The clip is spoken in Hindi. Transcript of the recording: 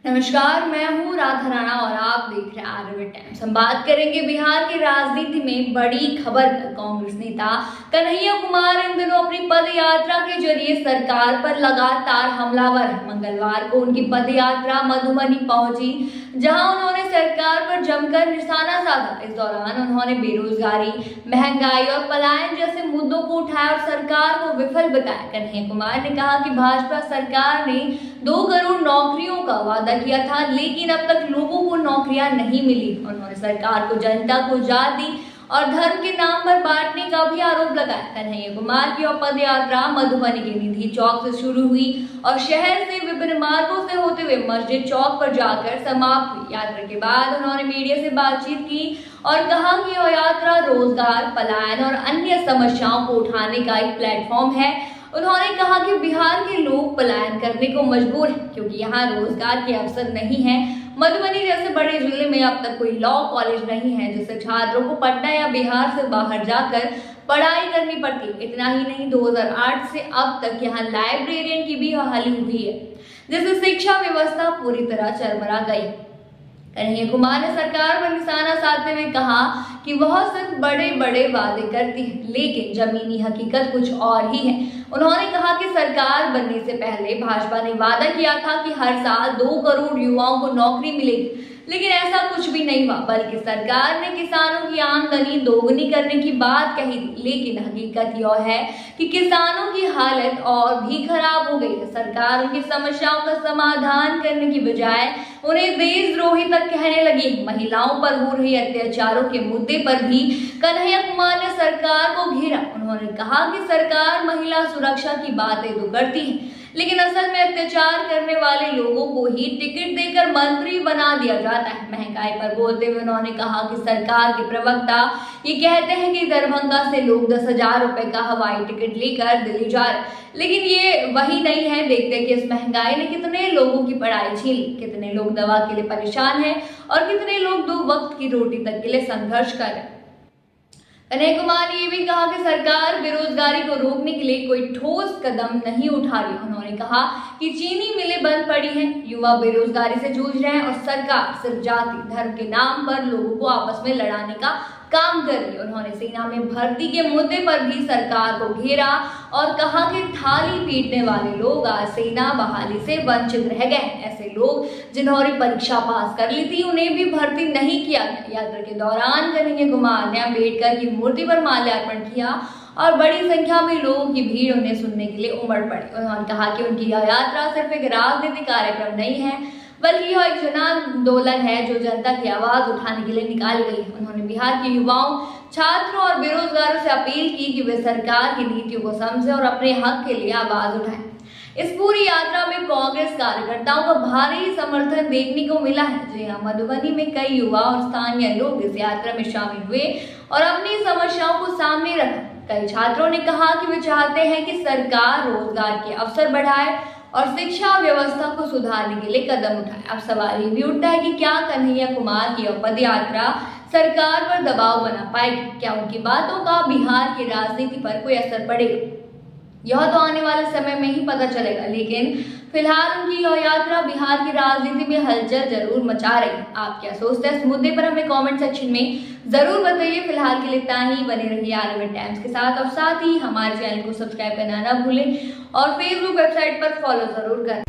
नमस्कार, मैं हूँ राधा राणा और आप देख रहे हैं आर्यभट्ट टाइम्स। हम बात करेंगे बिहार की राजनीति में बड़ी खबर पर। कांग्रेस नेता कन्हैया कुमार इन दिनों अपनी पद यात्रा के जरिए सरकार पर लगातार हमलावर हैं। मंगलवार को उनकी पद यात्रा मधुबनी पहुंची, जहां उन्होंने सरकार पर जमकर निशाना साधा। इस दौरान उन्होंने बेरोजगारी, महंगाई और पलायन जैसे मुद्दों को उठाया और सरकार को विफल बताया। कन्हैया कुमार ने कहा कि भाजपा सरकार ने 2 करोड़ नौकरियों का वादा किया था, लेकिन अब तक लोगों को नौकरियां नहीं मिली। उन्होंने सरकार को जनता को जाति और धर्म के नाम पर बांटने का भी आरोप लगाया। कन्हैया कुमार की पद यात्रा मधुबनी के निधि चौक से शुरू हुई और शहर से विभिन्न मार्गों से होते हुए मस्जिद चौक पर जाकर समाप्त हुई। यात्रा के बाद उन्होंने मीडिया से बातचीत की और कहा कि यह यात्रा रोजगार, पलायन और अन्य समस्याओं को उठाने का एक प्लेटफॉर्म है। उन्होंने कहा कि बिहार के लोग पलायन करने को मजबूर हैं, क्योंकि यहाँ रोजगार के अवसर नहीं है। मधुबनी जैसे बड़े जिले में अब तक कोई लॉ कॉलेज नहीं है, जिससे छात्रों को पटना या बिहार से बाहर जाकर पढ़ाई करनी पड़ती। इतना ही नहीं, 2008 से अब तक यहाँ लाइब्रेरियन की भी बहाली हुई है, जिससे शिक्षा व्यवस्था पूरी तरह चरमरा गई। कन्हैया कुमार ने सरकार पर निशाना साधते हुए कहा कि वह सिर्फ बड़े बड़े वादे करती है, लेकिन जमीनी हकीकत कुछ और ही है। उन्होंने कहा कि सरकार बनने से पहले भाजपा ने वादा किया था कि हर साल 2 करोड़ युवाओं को नौकरी मिलेगी, लेकिन ऐसा कुछ भी नहीं हुआ, बल्कि सरकार ने किसानों की आमदनी दोगुनी करने की बात कही थी। लेकिन हकीकत यह है कि किसानों की हालत और भी खराब हो गई है। सरकार उनकी समस्याओं का समाधान करने की बजाय उन्हें देशद्रोही तक कहने लगी। महिलाओं पर हो रही अत्याचारों के मुद्दे पर भी कन्हैया कुमार ने सरकार को घेरा। उन्होंने कहा कि सरकार महिला सुरक्षा की बातें तो करती है, लेकिन असल में अत्याचार करने वाले लोगों को ही टिकट देकर मंत्री बना दिया जाता है। महंगाई पर बोलते हुए उन्होंने कहा कि सरकार के प्रवक्ता ये कहते हैं कि दरभंगा से लोग 10,000 रुपए का हवाई टिकट लेकर दिल्ली जा रहे, लेकिन ये वही नहीं है। देखते हैं कि इस महंगाई ने कितने लोगों की पढ़ाई छीनी, कितने लोग दवा के लिए परेशान हैं और कितने लोग 2 वक्त की रोटी तक के लिए संघर्ष कर रहे हैं। कन्हैया कुमार ने यह भी कहा कि सरकार बेरोजगारी को रोकने के लिए कोई ठोस कदम नहीं उठा रही। उन्होंने कहा कि चीनी मिलें बंद पड़ी हैं, युवा बेरोजगारी से जूझ रहे हैं और सरकार सिर्फ जाति धर्म के नाम पर लोगों को आपस में लड़ाने का काम कर रही है। उन्होंने सेना में भर्ती के मुद्दे पर भी सरकार को घेरा और कहा कि थाली पीटने वाले लोग आज सेना बहाली से वंचित रह गए। ऐसे लोग जिन्होंने परीक्षा पास कर ली थी, उन्हें भी भर्ती नहीं किया गया। यात्रा के दौरान कन्हैया कुमार ने अम्बेडकर की मूर्ति पर माल्यार्पण किया और बड़ी संख्या में लोगों की भीड़ उन्हें सुनने के लिए उमड़ पड़ी। उन्होंने कहा कि उनकी यह यात्रा सिर्फ एक राजनीतिक कार्यक्रम नहीं है, बल्कि यह एक जन आंदोलन है जो जनता की आवाज उठाने के लिए निकाली गई है। उन्होंने बिहार के युवाओं, छात्रों और बेरोजगारों से अपील की कि वे सरकार की नीतियों को समझें और अपने हक के लिए आवाज उठाएं। इस पूरी यात्रा में कांग्रेस कार्यकर्ताओं का भारी समर्थन देखने को मिला है। जी हाँ, मधुबनी में कई युवा और स्थानीय लोग इस यात्रा में शामिल हुए और अपनी समस्याओं को सामने रखा। कई छात्रों ने कहा कि वे चाहते हैं कि सरकार रोजगार के अवसर बढ़ाए और शिक्षा व्यवस्था को सुधारने के लिए कदम उठाए। अब सवाल ये भी उठता है कि क्या कन्हैया कुमार की पद यात्रा सरकार पर दबाव बना पाएगी? क्या उनकी बातों का बिहार की राजनीति पर कोई असर पड़ेगा? यह तो आने वाले समय में ही पता चलेगा, लेकिन फिलहाल उनकी यह यात्रा बिहार की राजनीति में हलचल जरूर मचा रही है। आप क्या सोचते हैं इस मुद्दे पर? हमें कमेंट सेक्शन में जरूर बताइए। फिलहाल के लिए इतना ही। बने रहिए आर्यभट्ट टाइम्स के साथ और साथ ही हमारे चैनल को सब्सक्राइब करना ना भूलें और फेसबुक वेबसाइट पर फॉलो जरूर करें।